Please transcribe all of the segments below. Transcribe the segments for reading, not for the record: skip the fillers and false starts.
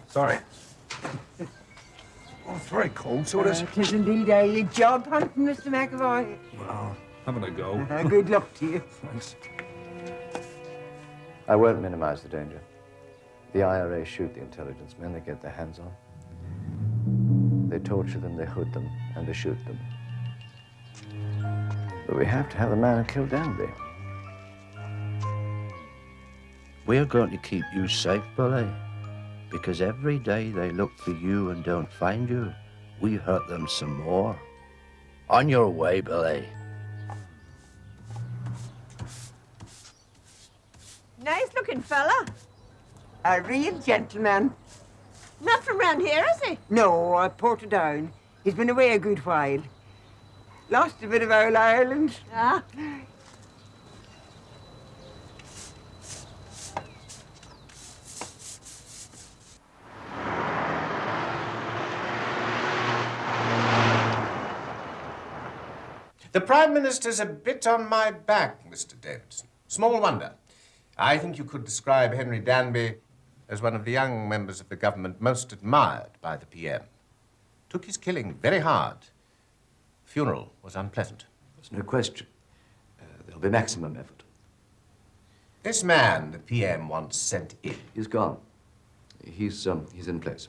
Sorry. Oh, it's very cold, so it is. It is indeed a job hunting, Mr. McAvoy. Well, having a go. Good luck to you. Thanks. I won't minimize the danger. The IRA shoot the intelligence men they get their hands on. They torture them, they hood them, and they shoot them. But we have to have the man who killed Danby. We're going to keep you safe, Bully. Because every day they look for you and don't find you, we hurt them some more. On your way, Billy. Nice-looking fella. A real gentleman. Not from round here, is he? No, I ported down. He's been away a good while. Lost a bit of old Ireland. Ah. The Prime Minister's a bit on my back, Mr. Davidson. Small wonder. I think you could describe Henry Danby as one of the young members of the government most admired by the PM. Took his killing very hard. Funeral was unpleasant. There's no question. There'll be maximum effort. This man the PM wants sent in. He's gone. He's in place.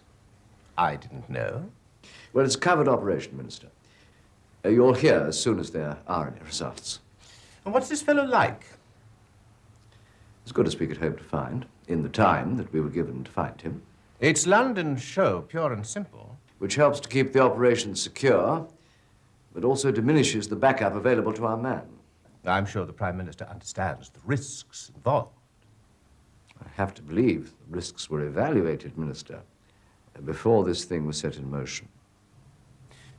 I didn't know. Well, it's a covered operation, Minister. You'll hear as soon as there are any results. And what's this fellow like? As good as we could hope to find, in the time that we were given to find him. It's London's show, pure and simple. Which helps to keep the operation secure, but also diminishes the backup available to our man. I'm sure the Prime Minister understands the risks involved. I have to believe the risks were evaluated, Minister, before this thing was set in motion.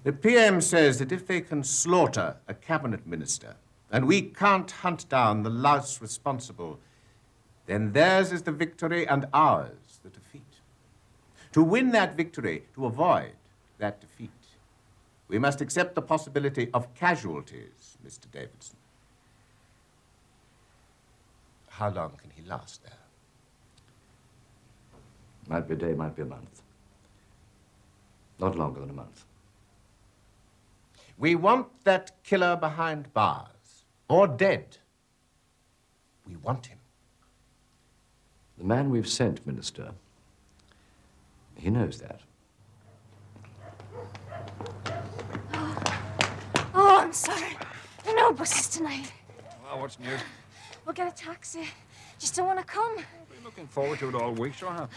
The PM says that if they can slaughter a cabinet minister, and we can't hunt down the louse responsible, then theirs is the victory and ours the defeat. To win that victory, to avoid that defeat, we must accept the possibility of casualties, Mr. Davidson. How long can he last there? Might be a day, might be a month. Not longer than a month. We want that killer behind bars, or dead. We want him. The man we've sent, Minister, he knows that. Oh, I'm sorry. No buses tonight. Well, what's news? We'll get a taxi. Just don't want to come. I've been looking forward to it all week, sure have.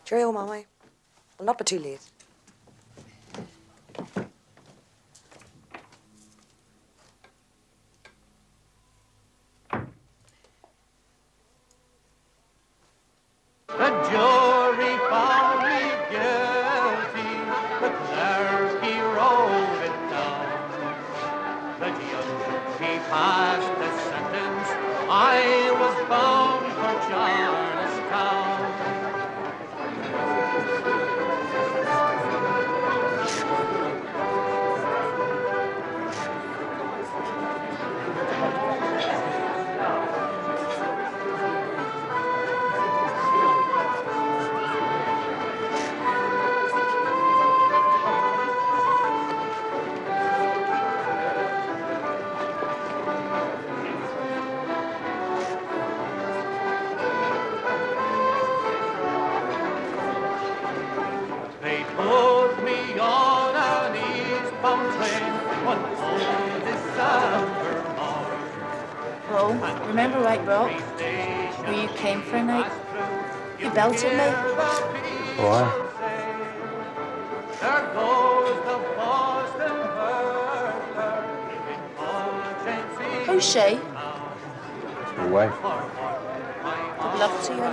Cheerio, Mommy. I'll not be too late. The jury found me guilty, the clerk he wrote it down. The judge he passed the sentence, I was bound for Charlestown. They put me on an eastbound train one cold December morn. Bro, remember right, bro? Where you came for a night? You belted me. Why? There goes the Boston burglar in all chains Who's she? Your wife. Good luck to you.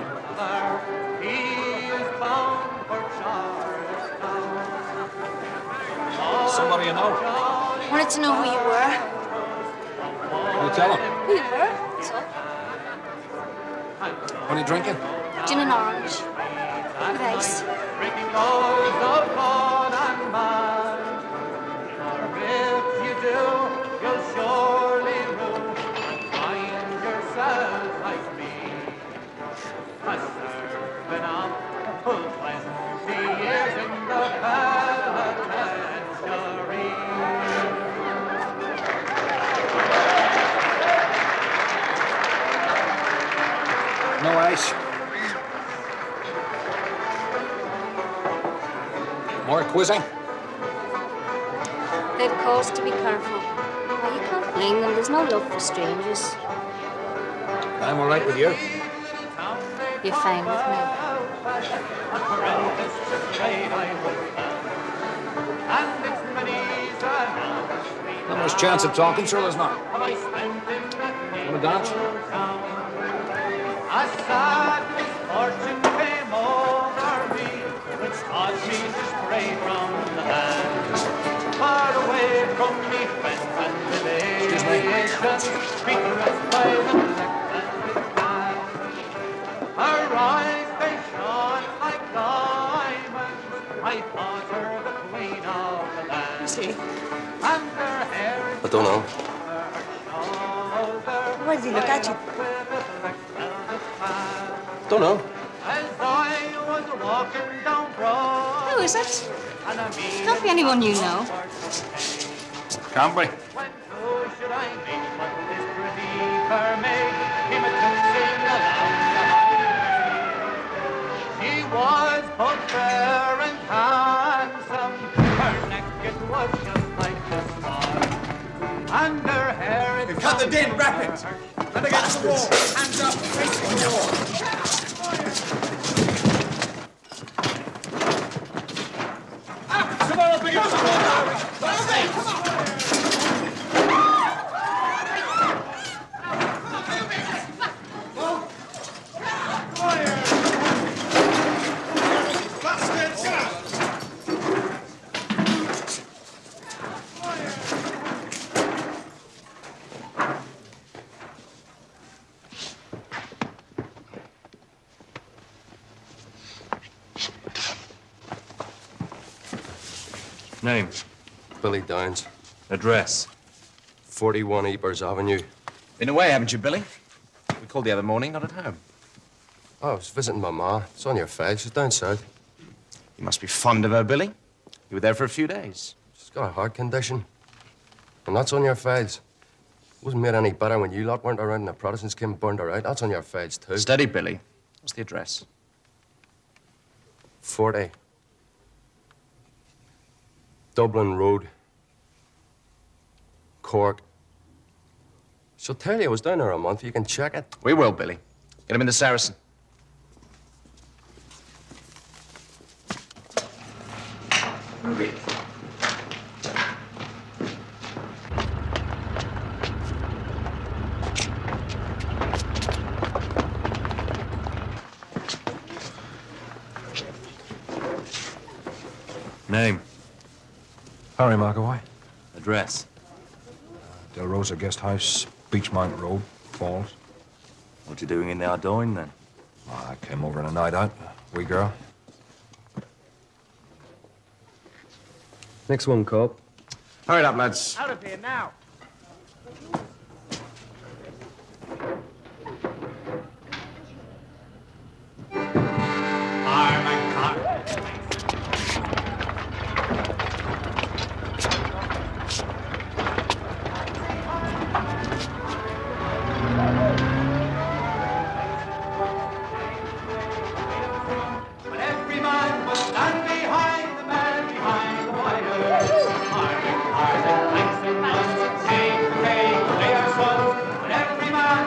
Somebody you know? Wanted to know who you were. You tell him. Who you were? That's all. What are you drinking? Gin and orange. With ice. Breaking laws of God and man. For if you do, you'll surely rue and find yourself like me, a servant of full 20 years in the penitentiary. No ice. More quizzing? They've cause to be careful. Well, you can't blame them. There's no love for strangers. I'm all right with you. You're fine with me. Not much chance of talking, sure there's not. Want to dance? A sad misfortune came over me, which caused me to stray from the land, far away from me friends and relations, betrayed by the neglect and hand. Her eyes, they shone like diamonds, I thought her the queen of the land. See? And her hair I don't know. Why did he look at you? Don't know. As I was walking down Broad, Who is it? and I mean, Can't be anyone you know. Can't be. when who should I meet but this pretty fair maid came a sing aloud the highway. She was both fair and handsome. Her neck it was just like the star, and her hair it Cut the din, rapid! And against the wall! Hands up, facing the wall! Come on, up against the wall! Name? Billy Downs, Address? 41 Ebers Avenue. Been away, haven't you, Billy? We called the other morning, not at home. Oh, I was visiting my ma. It's on your file. She's down south. You must be fond of her, Billy. You were there for a few days. She's got a heart condition. And that's on your files. Wasn't made any better when you lot weren't around and the Protestants came and burned her out. That's on your files, too. Steady, Billy. What's the address? 40. Dublin Road. Cork. She'll tell you I was down there a month. You can check it. We will, Billy. Get him in the Saracen. Name? Harry McAvoy. Address? Del Rosa Guest House, Beachmount Road, Falls. What you doing in the Ardoyne, then? I came over on a night out. Wee girl. Next one, Cope. Hurry it up, lads. out of here now.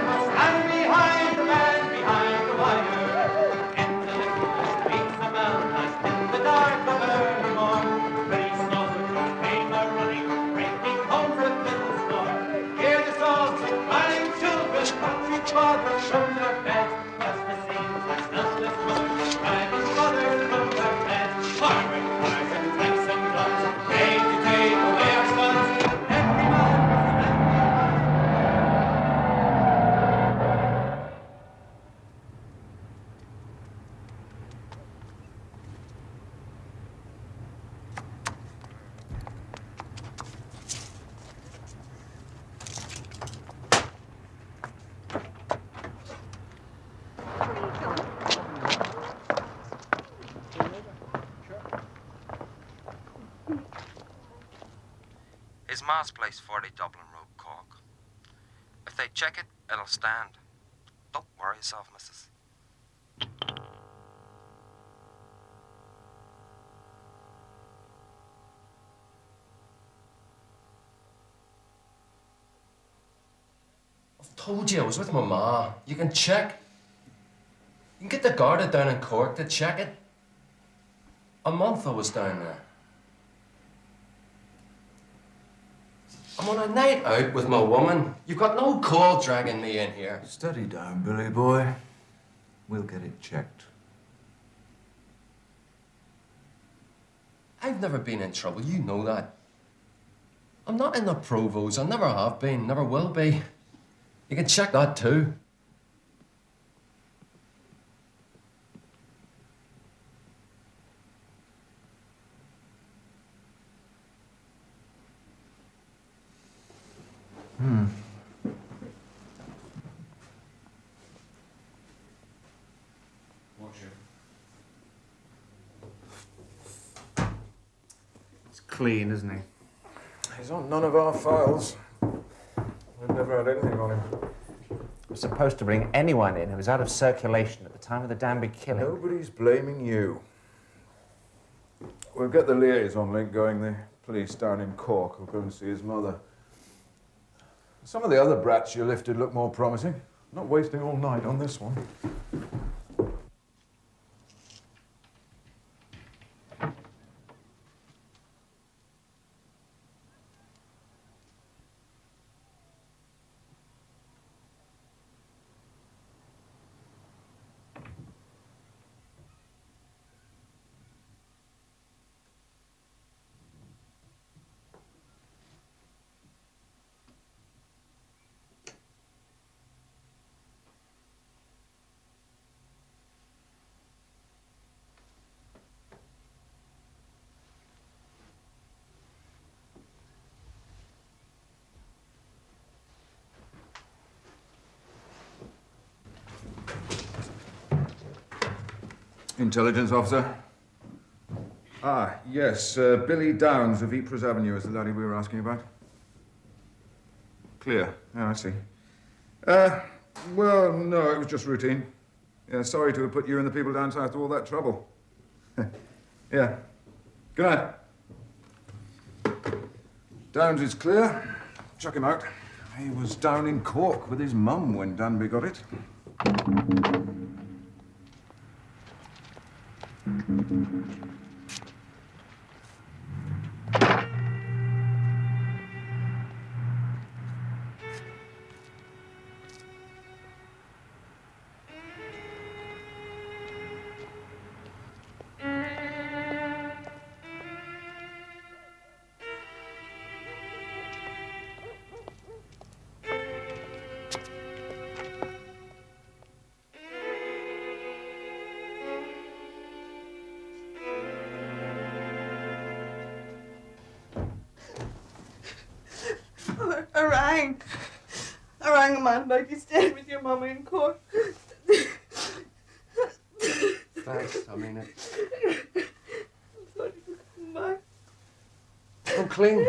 Must Ma's place, 40 Dublin Road, Cork. If they check it, it'll stand. Don't worry yourself, missus. I've told you I was with my ma. You can check. You can get the Garda down in Cork to check it. A month I was down there. I'm on a night out with my woman. You've got no call dragging me in here. Steady down, Billy boy. We'll get it checked. I've never been in trouble, you know that. I'm not in the provos. I never have been, never will be. You can check that too. He's clean, isn't he? He's on none of our files. We've never had anything on him. Was supposed to bring anyone in who was out of circulation at the time of the Danby killing. Nobody's blaming you. We'll get the liaison link going. The police down in Cork will go and see his mother. Some of the other brats you lifted look more promising. Not wasting all night on this one. Intelligence officer? Ah, yes, Billy Downs of Ypres Avenue is the laddie we were asking about. Clear. Oh, I see. Well, no, it was just routine. Yeah, sorry to have put you and the people down south through all that trouble. Yeah. Good night. Downs is clear. Chuck him out. He was down in Cork with his mum when Danby got it. I rang him on like you stayed with your mama in Cork. Thanks, I mean it. I thought you could come back. I'm clean.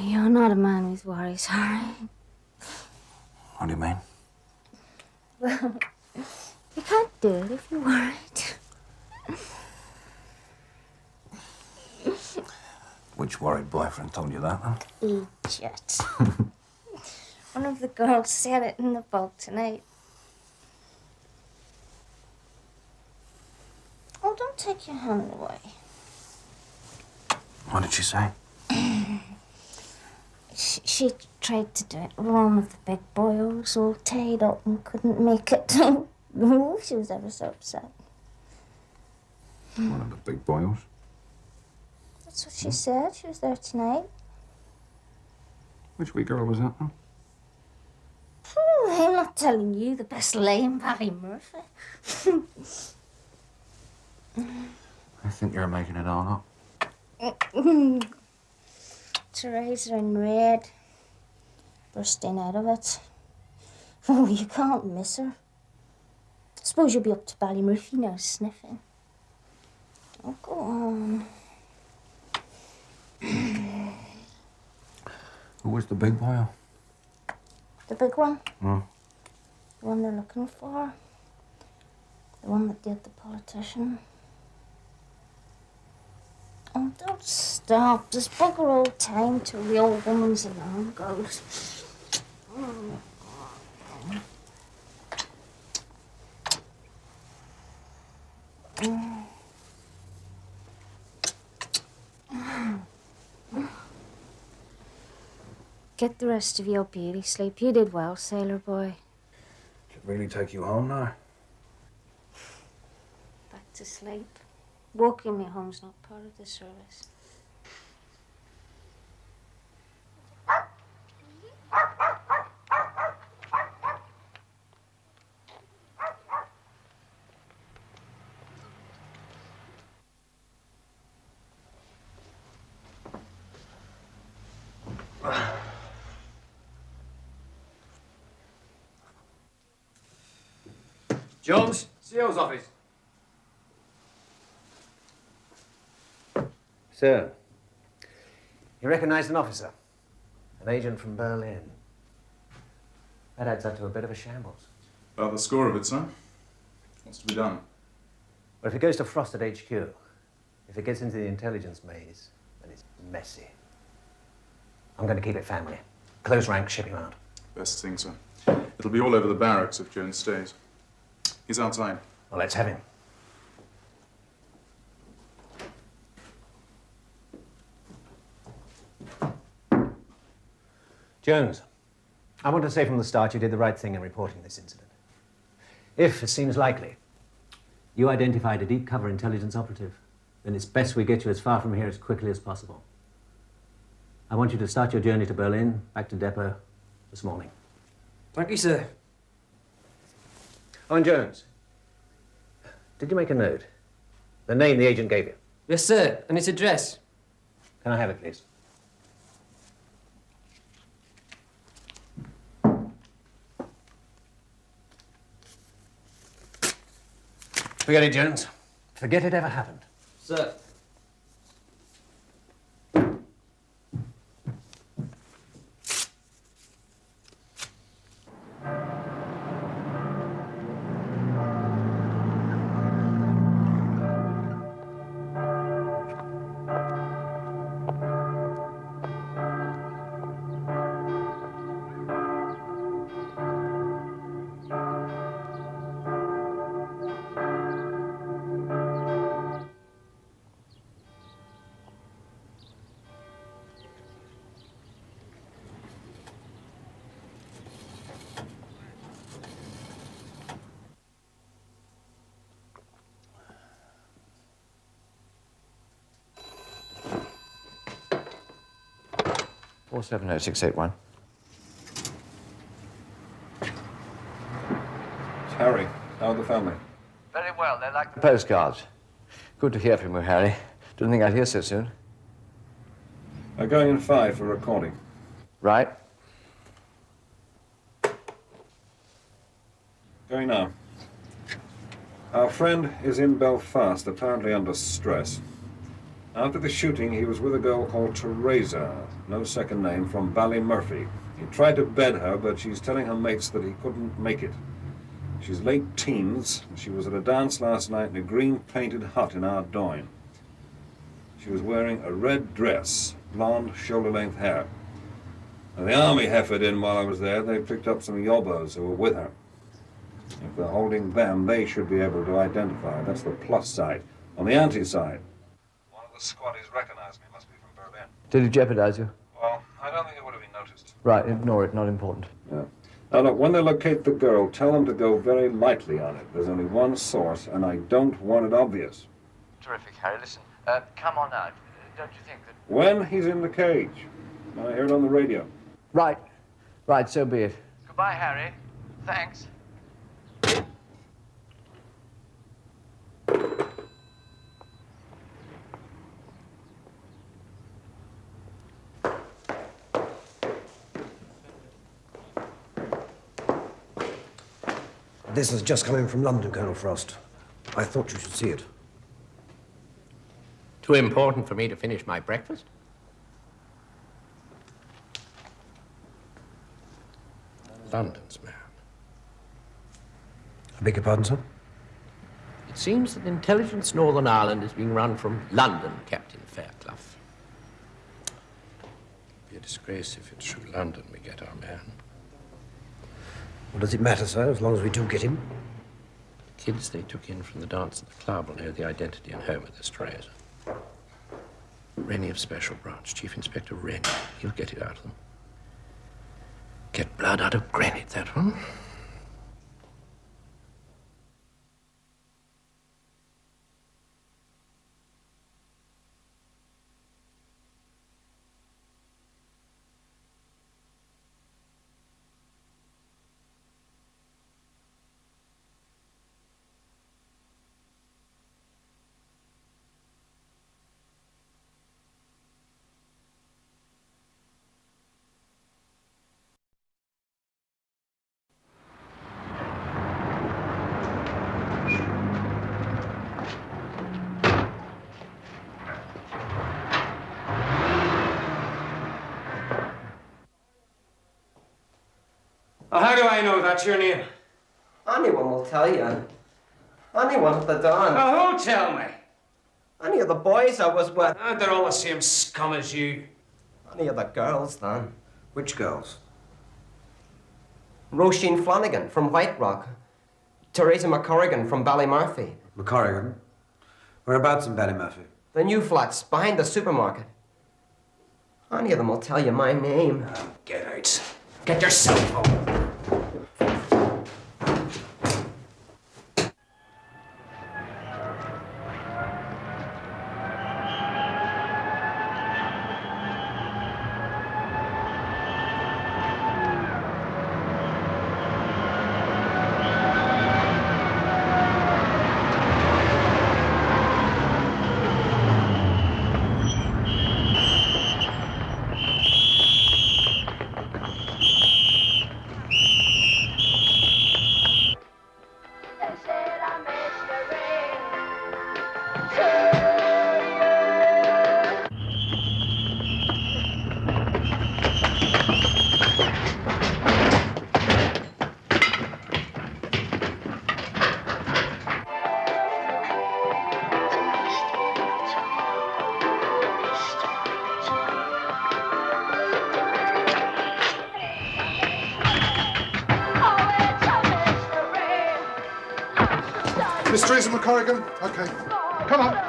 You're not a man with worries, Harry. What do you mean? Well, you can't do it if you're worried. Which worried boyfriend told you that, then? Idiot. One of the girls said it in the boat tonight. Oh, don't take your hand away. What did she say? She tried to do it. One of the big boys all tied up and couldn't make it. Oh, she was ever so upset. One of the big boils. That's what she said. She was there tonight. Which wee girl was that? Huh? I'm not telling you, the best lame Barry Murphy. I think you're making it all up. Teresa in red, bursting out of it. Oh, you can't miss her. Suppose you'll be up to Ballymurphy now, sniffing. Oh, go on. Who was the big boy? The big one? Hmm. The one they're looking for? The one that did the politician? Oh, don't stop. There's bugger all time till the old woman's alarm goes. Get the rest of your beauty sleep. You did well, sailor boy. Should really take you home now. Back to sleep. Walking me home's not part of the service. Jones, CO's office. Sir, you recognize an officer, an agent from Berlin. That adds up to a bit of a shambles. About the score of it, sir. What's to be done? But if it goes to Frost at HQ, if it gets into the intelligence maze, then it's messy. I'm going to keep it family. Close ranks, ship him out. Best thing, sir. It'll be all over the barracks if Jones stays. He's outside. Well, let's have him. Jones, I want to say from the start you did the right thing in reporting this incident. If, it seems likely, you identified a deep cover intelligence operative, then it's best we get you as far from here as quickly as possible. I want you to start your journey to Berlin, back to depot, this morning. Thank you, sir. Oh, and Jones, did you make a note? The name the agent gave you? Yes, sir, and its address. Can I have it, please? Forget it, Jones. Forget it ever happened. Sir. Four 70681. It's Harry. How are the family? Very well. They like the postcards. Good to hear from you, Harry. Didn't think I'd hear so soon. They're going in 5 for recording. Right. Going now. Our friend is in Belfast, apparently under stress. After the shooting, he was with a girl called Teresa, no second name, from Ballymurphy. He tried to bed her, but she's telling her mates that he couldn't make it. She's late teens, and she was at a dance last night in a green-painted hut in our Ardougne. She was wearing a red dress, blonde, shoulder-length hair. And the army heifered in while I was there. They picked up some yobbos who were with her. If they're holding them, they should be able to identify her. That's the plus side. On the anti-side, one of the squaddies recognized me. Must be from Berlin. Did it jeopardize you? Well, I don't think it would have been noticed. Right, ignore it. Not important. Yeah. Now, look, when they locate the girl, tell them to go very lightly on it. There's only one source, and I don't want it obvious. Terrific, Harry. Listen, come on now. Don't you think that... When he's in the cage. I heard on the radio. Right. Right, so be it. Goodbye, Harry. Thanks. This has just come in from London, Colonel Frost. I thought you should see it. Too important for me to finish my breakfast? London's man. I beg your pardon, sir? It seems that intelligence Northern Ireland is being run from London, Captain Fairclough. It'd be a disgrace if it's through London we get our man. Well, does it matter, sir, as long as we do get him? The kids they took in from the dance at the club will know the identity and home of this treasure. Rennie of Special Branch, Chief Inspector Rennie. He'll get it out of them. Get blood out of granite, that one. How do I know that's your name? Anyone will tell you. Anyone at the dawn. Oh, who'll tell me? Any of the boys I was with. They're all the same scum as you. Any of the girls, then. Which girls? Roisin Flanagan from White Rock. Teresa McCorrigan from Ballymurphy. McCorrigan? Whereabouts in Ballymurphy? The new flats behind the supermarket. Any of them will tell you my name. Get out. Get yourself home. Miss Teresa McCorrigan? Okay. Come on.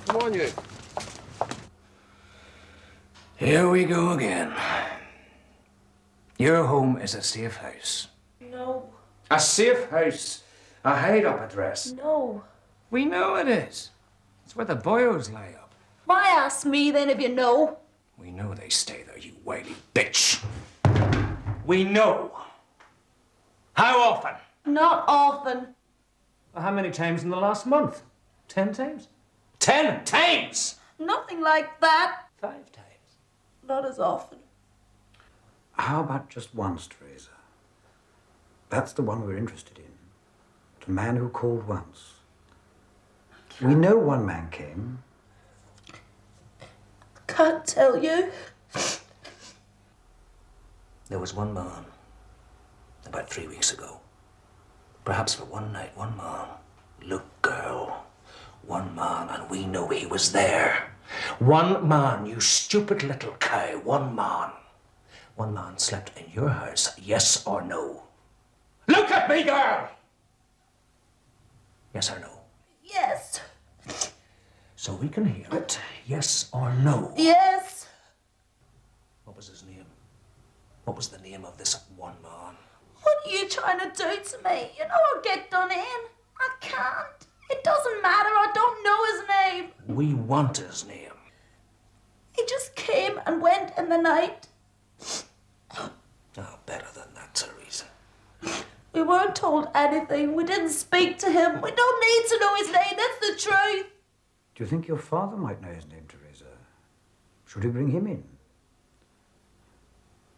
Come on, you. Here we go again. Your home is a safe house. No. A safe house. A hide-up address. No. We know it is. It's where the boyos lie up. Why ask me then if you know? We know they stay there, you wily bitch. We know. How often? Not often. How many times in the last month? 10 times? 10 times! Nothing like that. 5 times. Not as often. How about just once, Teresa? That's the one we're interested in. The man who called once. We know one man came. can't tell you. There was one man, about 3 weeks ago. Perhaps for one night, one man. Look, girl, one man, and we know he was there. One man, you stupid little cow, one man. One man slept in your house, yes or no? Look at me, girl! Yes or no? Yes. So we can hear it, yes or no? Yes. What was his name? What was the name of this one man? What are you trying to do to me? You know I'll get done in. I can't. It doesn't matter. I don't know his name. We want his name. He just came and went in the night. Oh, better than that, Teresa. We weren't told anything. We didn't speak to him. We don't need to know his name. That's the truth. Do you think your father might know his name, Teresa? Should we bring him in?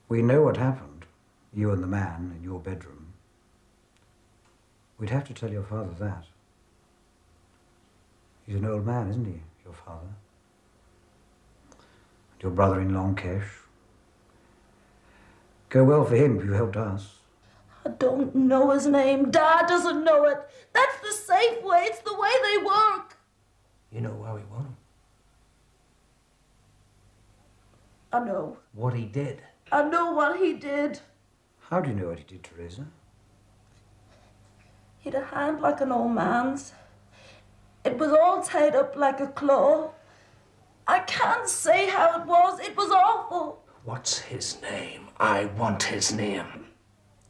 We know what happened, you and the man in your bedroom. We'd have to tell your father that. He's an old man, isn't he, your father? And your brother in Lonkesh. Go well for him if you helped us. I don't know his name. Dad doesn't know it. That's the safe way. It's the way they work. You know why we want him? I know. What he did. I know what he did. How do you know what he did, Teresa? He had a hand like an old man's. It was all tied up like a claw. I can't say how it was. It was awful. What's his name? I want his name.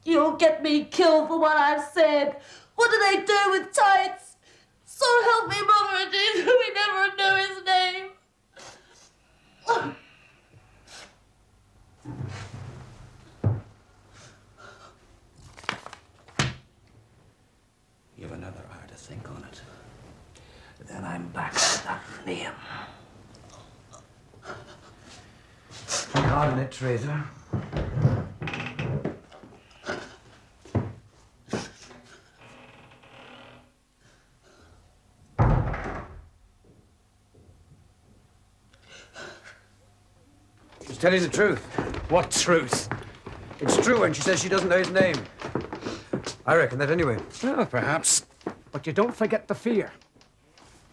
You'll get me killed for what I've said. What do they do with tights? So help me, Mother and Jesus, we never knew his name. You have another hour to think on it. Then I'm back to that name. Think hard on it, Teresa. She's telling the truth. What truth? It's true when she says she doesn't know his name. I reckon that anyway. Well, perhaps. But you don't forget the fear.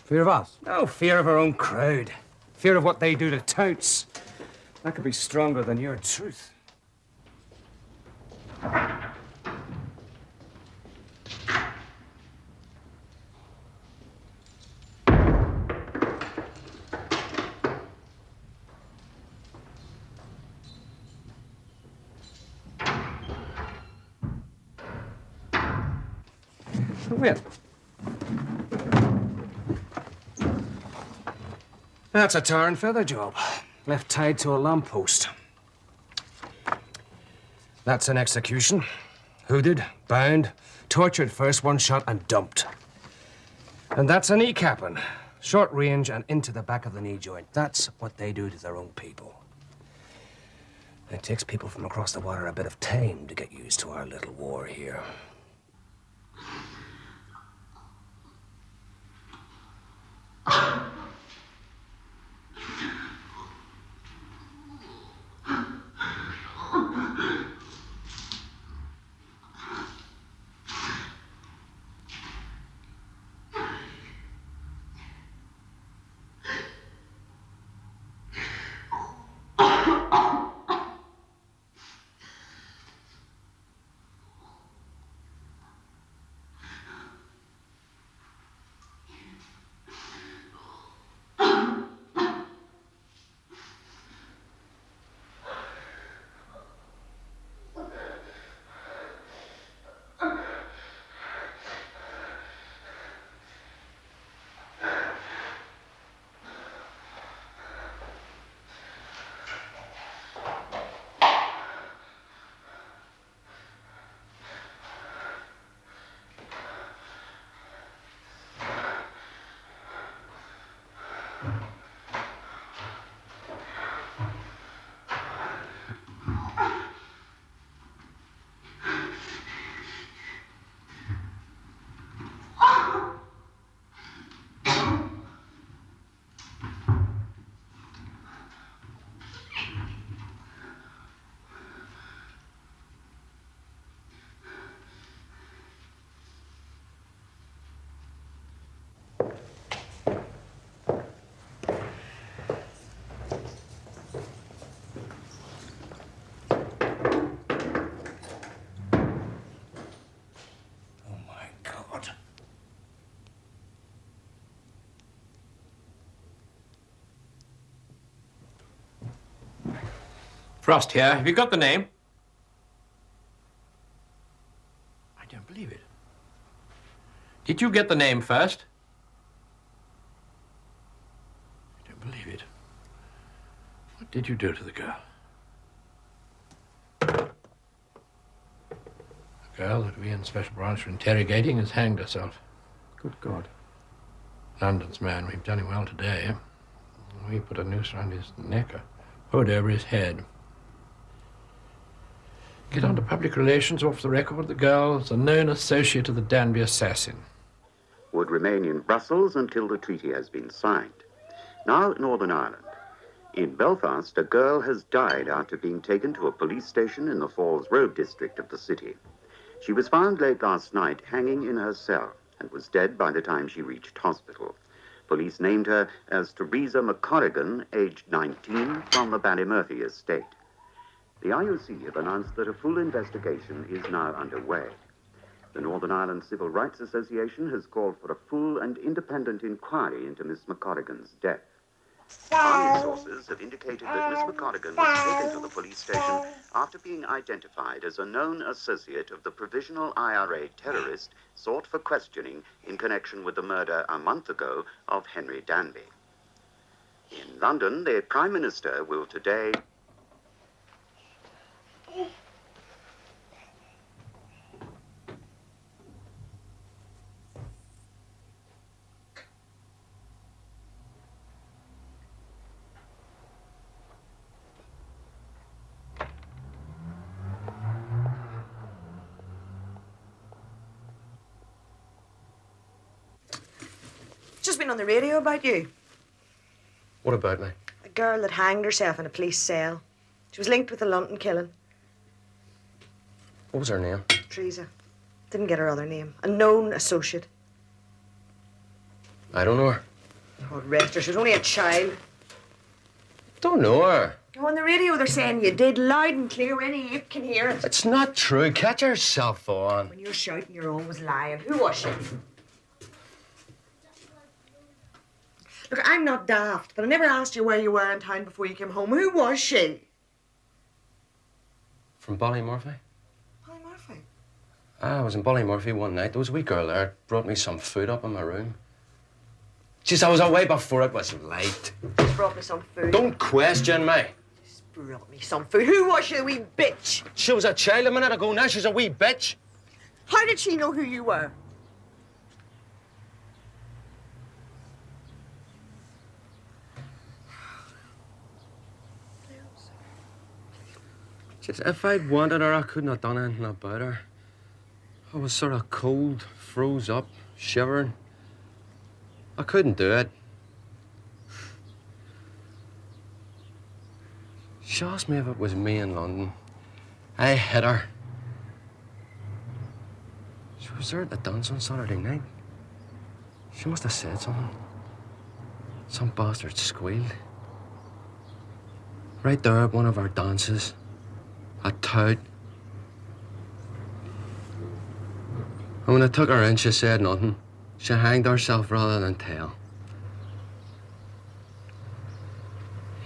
Fear of us? No, fear of our own crowd. Fear of what they do to touts. That could be stronger than your truth. Well, that's a tar and feather job. Left tied to a lamppost. That's an execution. Hooded, bound, tortured first, one shot, and dumped. And that's a kneecapping. Short range and into the back of the knee joint. That's what they do to their own people. It takes people from across the water a bit of time to get used to our little war here. Frost here. Have you got the name? I don't believe it. Did you get the name first? I don't believe it. What did you do to the girl? The girl that we in the Special Branch are interrogating has hanged herself. Good God. London's man, we've done him well today. We put a noose around his neck, a hood over his head. Get on to public relations off the record. The girl's a known associate of the Danby assassin. Would remain in Brussels until the treaty has been signed. Now Northern Ireland. In Belfast, a girl has died after being taken to a police station in the Falls Road district of the city. She was found late last night hanging in her cell and was dead by the time she reached hospital. Police named her as Teresa McCorrigan, aged 19, from the Ballymurphy estate. The IOC have announced that a full investigation is now underway. The Northern Ireland Civil Rights Association has called for a full and independent inquiry into Miss McCorrigan's death. Army sources have indicated that Miss McCorrigan was taken to the police station after being identified as a known associate of the provisional IRA terrorist sought for questioning in connection with the murder a month ago of Henry Danby. In London, the Prime Minister will today... Just been on the radio about you. What about me? A girl that hanged herself in a police cell. She was linked with the Lonnen killing. What was her name? Teresa. Didn't get her other name. A known associate. I don't know her. Oh, rest her. She was only a child. Don't know her. Oh, on the radio they're saying you did, loud and clear. Any ape can hear it. It's not true. Catch yourself on. When you're shouting, you're always lying. Who was she? Look, I'm not daft, but I never asked you where you were in town before you came home. Who was she? From Ballymurphy? Ballymurphy? I was in Ballymurphy one night. There was a wee girl there. Brought me some food up in my room. Jeez, I was away before it was light. Just brought me some food. Don't question me. Just brought me some food. Who was she, the wee bitch? She was a child a minute ago. Now she's a wee bitch. How did she know who you were? Just if I'd wanted her, I couldn't have done anything about her. I was sort of cold, froze up, shivering. I couldn't do it. She asked me if it was me in London. I hit her. She was there at the dance on Saturday night. She must have said something. Some bastard squealed. Right there at one of our dances. A tout. And when I took her in, she said nothing. She hanged herself rather than tell.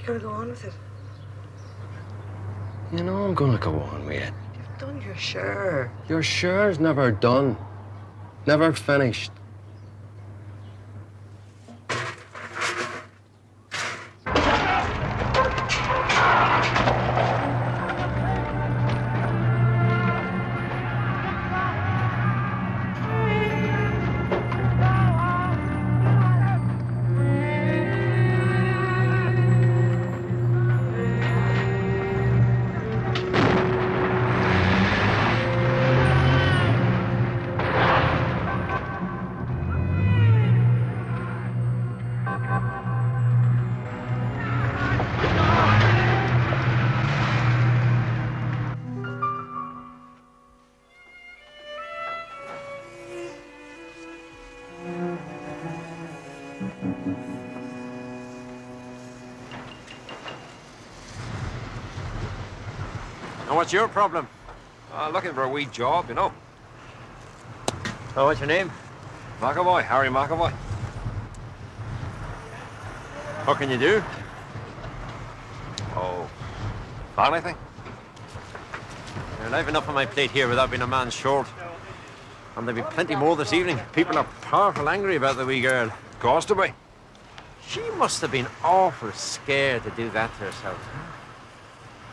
You gonna go on with it? You know I'm gonna go on with it. You've done your share. Your share's never done. Never finished. Now, what's your problem? Looking for a wee job, you know. Oh, what's your name? McAvoy, Harry McAvoy. What can you do? Oh, Found anything? I've enough on my plate here without being a man short. And there'll be plenty more this evening. People are powerful angry about the wee girl. Cause to be. She must have been awful scared to do that to herself.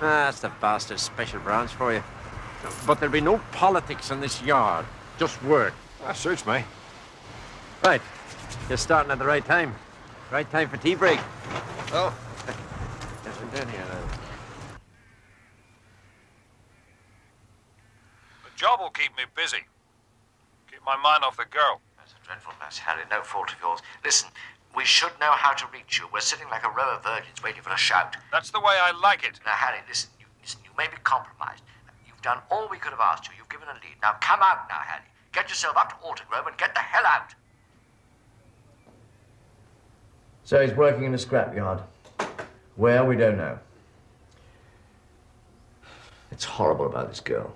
That's the bastard special branch for you. But there'll be no politics in this yard. Just work. That suits me. Right. You're starting at the right time. Right time for tea break. Oh. Yes, I'm down here now. The job will keep me busy. Keep my mind off the girl. That's a dreadful mess, Harry. No fault of yours. Listen, we should know how to reach you. We're sitting like a row of virgins waiting for a shout. That's the way I like it. Now, Harry, listen, you may be compromised. You've done all we could have asked you. You've given a lead. Now, come out now, Harry. Get yourself up to Autogrove and get the hell out. So he's working in a scrapyard. Where, we don't know. It's horrible about this girl.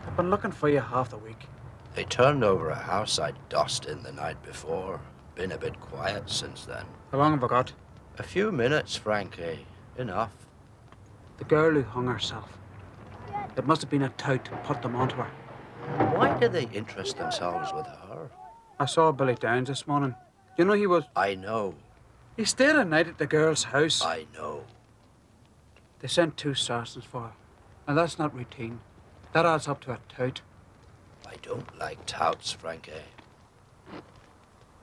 I've been looking for you half the week. They turned over a house I'd dossed in the night before. Been a bit quiet since then. How long have I got? A few minutes, Frankie. Enough. The girl who hung herself. It must have been a tout to put them onto her. Why do they interest themselves with her? I saw Billy Downs this morning. You know he was... I know. He stayed a night at the girl's house. I know. They sent 2 sergeants for her. And that's not routine. That adds up to a tout. I don't like touts, Frankie.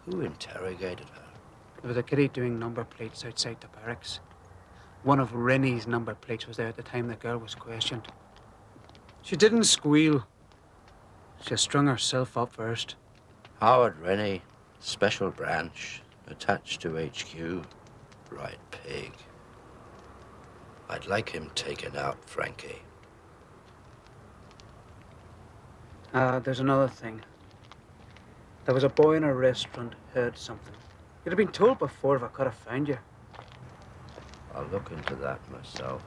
Who interrogated her? There was a kiddie doing number plates outside the barracks. One of Rennie's number plates was there at the time the girl was questioned. She didn't squeal. She strung herself up first. Howard Rennie, special branch, attached to HQ. Right pig. I'd like him taken out, Frankie. There's another thing. There was a boy in a restaurant who heard something. You'd have been told before if I could have found you. I'll look into that myself.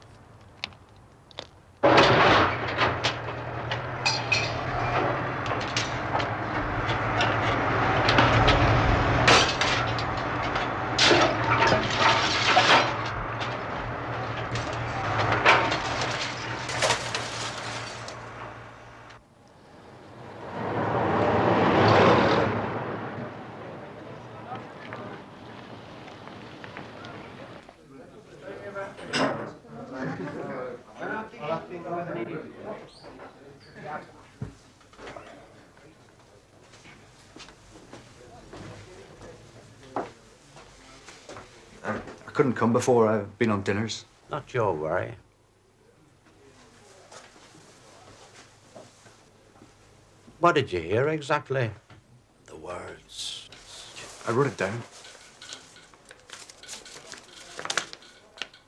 I couldn't come before. I've been on dinners. Not your worry. What did you hear exactly? The words. I wrote it down.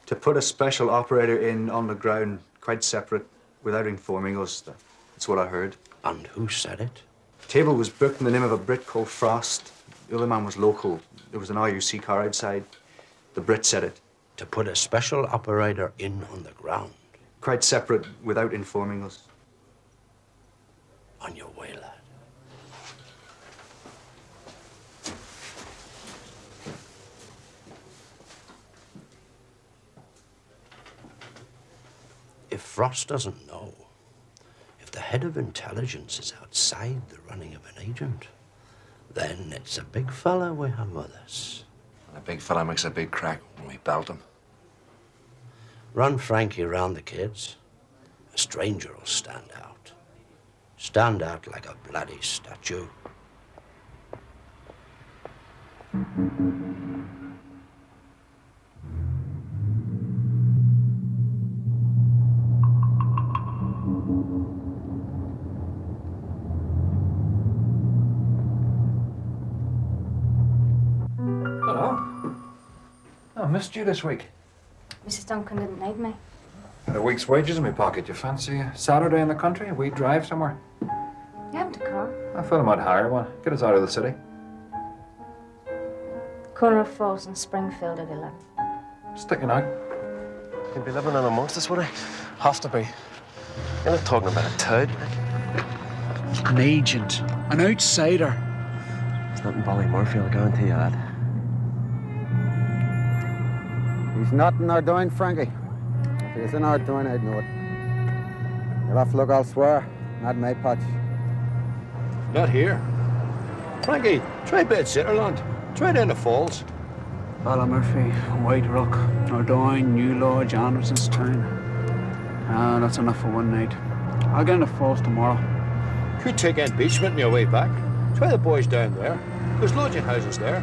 To put a special operator in on the ground, quite separate, without informing us. That's what I heard. And who said it? The table was booked in the name of a Brit called Frost. The other man was local. There was an RUC car outside. The Brit said it. To put a special operator in on the ground. Quite separate, without informing us. On your way, lad. If Frost doesn't know, if the head of intelligence is outside the running of an agent, then it's a big fella we have with us. A big fella makes a big crack when we belt him. Run Frankie round the kids. A stranger will stand out. Stand out like a bloody statue. Hello. I missed you this week. Mrs. Duncan didn't need me. Had a week's wages in my pocket. You fancy a Saturday in the country? A wee drive somewhere? You haven't a car? I thought I might hire one. Get us out of the city. Corner of Falls in Springfield at 11. Sticking out. You'd be living in amongst us, would I? Have to be. You're not talking about a toad. An agent. An outsider. It's not in Ballymurphy, I'll guarantee you that. He's not in our doing, Frankie. If he was in our doing, I'd know it. You'll have to look elsewhere, not in my patch. Not here. Frankie, try Bed-Sitterland. Try down the falls. Ballymurphy, White Rock, Nordoyne, New Lodge, Andersonstown. Ah, that's enough for one night. I'll get in the falls tomorrow. Could take Aunt Beachman on your way back. Try the boys down there. There's lodging houses there.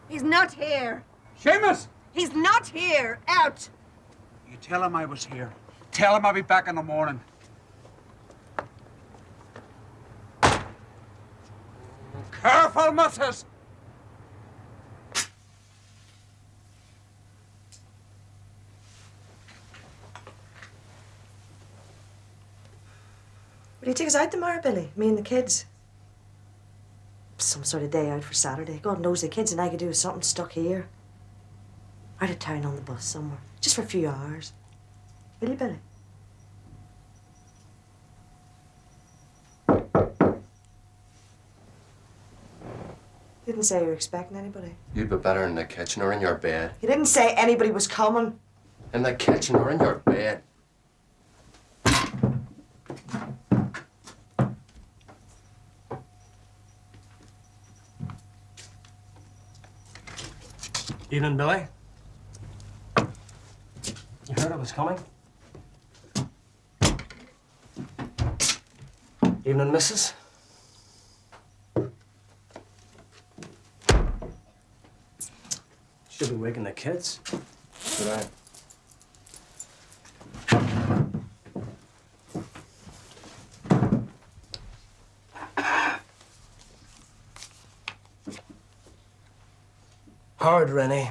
He's not here. Seamus! He's not here. Out. You tell him I was here. Tell him I'll be back in the morning. Careful, missus! Will you take us out tomorrow, Billy? Me and the kids. Some sort of day out for Saturday. God knows the kids and I could do with something stuck here. Out of town on the bus somewhere. Just for a few hours. Will you, Billy? Didn't say you were expecting anybody. You'd be better in the kitchen or in your bed. You didn't say anybody was coming. In the kitchen or in your bed. Evening, Billy. You heard I was coming? Evening, missus. Should be waking the kids. Should I? Howard Rennie,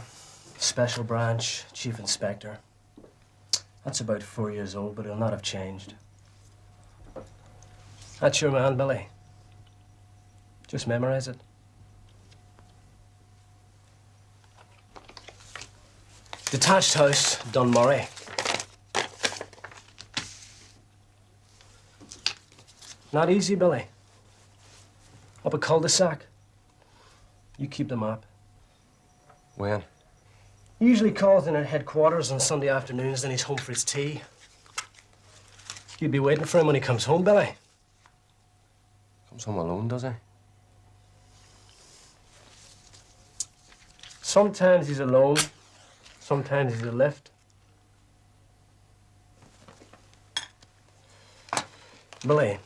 Special Branch, Chief Inspector. That's about 4 years old, but he'll not have changed. That's your man, Billy. Just memorize it. Detached house, Dunmurray. Not easy, Billy. Up a cul-de-sac. You keep the map. When? He usually calls in at headquarters on Sunday afternoons, then he's home for his tea. You'd be waiting for him when he comes home, Billy. Comes home alone, does he? Sometimes he's alone, sometimes he's a lift. Billy,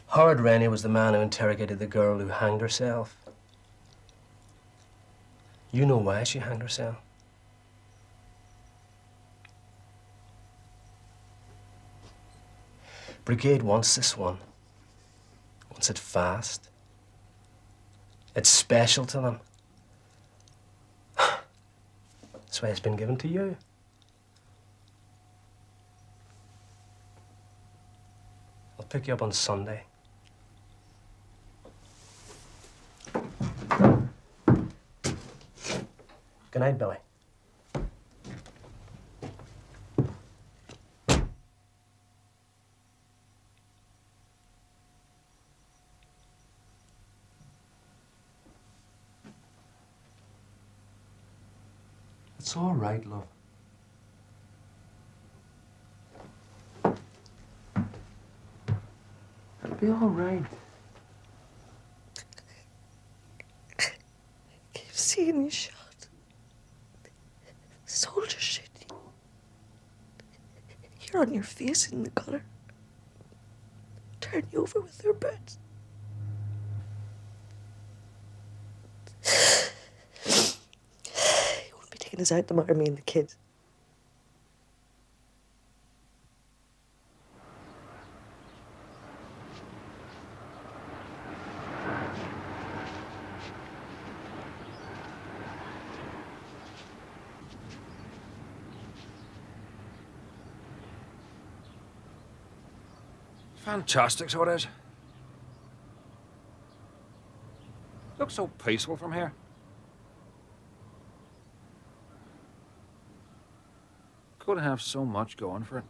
Howard Rennie was the man who interrogated the girl who hanged herself. You know why she hanged herself. Brigade wants this one. Wants it fast. It's special to them. That's why it's been given to you. I'll pick you up on Sunday. Good night, Billy. It's all right, love. It'll be all right. Keep seeing you shot. Soldier shit. You're on your face in the gutter. Turn you over with their beds. You won't be taking taking us out tomorrow, me and the kids. Fantastic, so it is. Looks so peaceful from here. Could have so much going for it.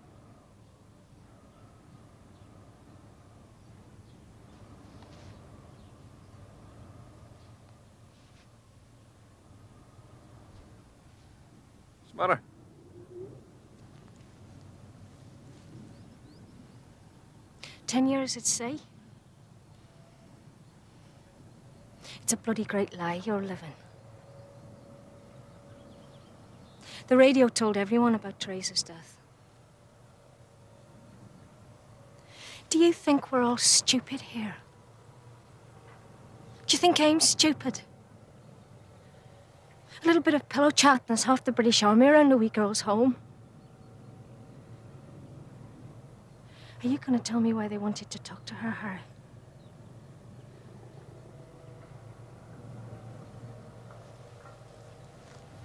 What's the matter? "10 years at sea? It's a bloody great lie you're living. The radio told everyone about Teresa's death. Do you think we're all stupid here? Do you think I'm stupid? A little bit of pillow chat and there's half the British Army around a wee girl's home. Are you going to tell me why they wanted to talk to her, Harry?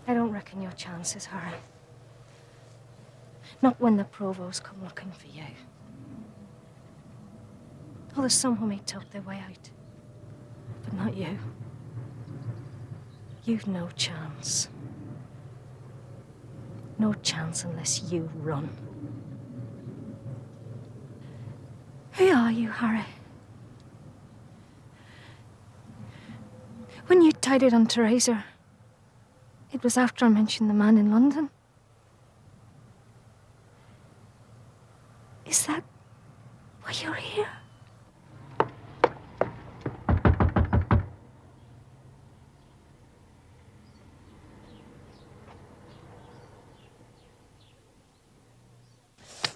I don't reckon your chances, Harry. Not when the provost come looking for you. Oh, there's some who may talk their way out, but not you. You've no chance. No chance unless you run. Who are you, Harry? When you tied it on Teresa, it was after I mentioned the man in London. Is that why you're here?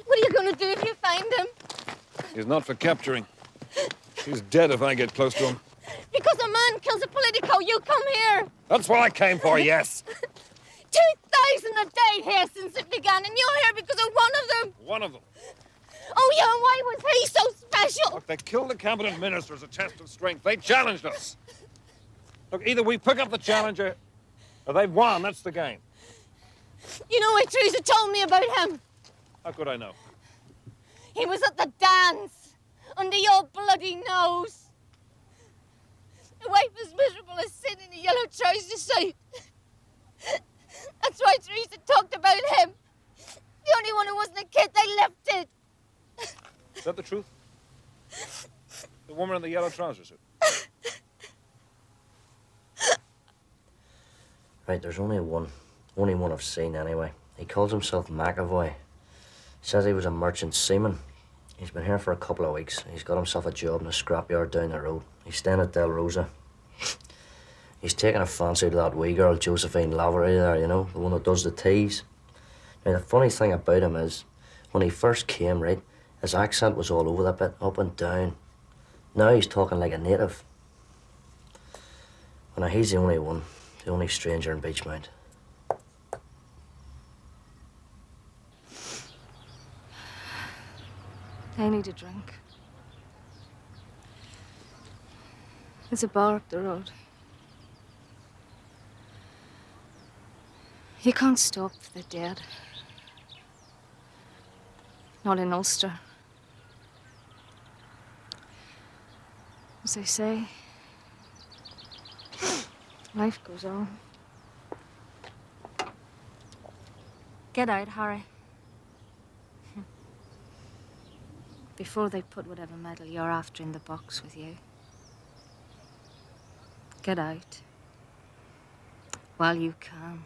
What are you going to do if you find him? He's not for capturing. He's dead if I get close to him. Because a man kills a politico, you come here. That's what I came for, yes. 2,000 have died here since it began, and you're here because of one of them. One of them. Oh, yeah, and why was he so special? Look, they killed the cabinet minister as a test of strength. They challenged us. Look, either we pick up the challenger, or they've won. That's the game. You know what Teresa told me about him? How could I know? He was at the dance, under your bloody nose. The wife was miserable as sin in a yellow trouser suit. That's why Teresa talked about him. The only one who wasn't a kid, they left it. Is that the truth? The woman in the yellow trouser suit? Right, there's only one. Only one I've seen anyway. He calls himself McAvoy. Says he was a merchant seaman. He's been here for a couple of weeks. He's got himself a job in a scrapyard down the road. He's staying at Del Rosa. He's taken a fancy to that wee girl, Josephine Lavery there, you know, the one that does the teas. Now, the funny thing about him is, when he first came, right, his accent was all over the bit, up and down. Now he's talking like a native. Well, now, he's the only one, the only stranger in Beachmount. I need a drink. There's a bar up the road. You can't stop the dead. Not in Ulster. As they say, life goes on. Get out, Harry. Before they put whatever medal you're after in the box with you. Get out. While you can.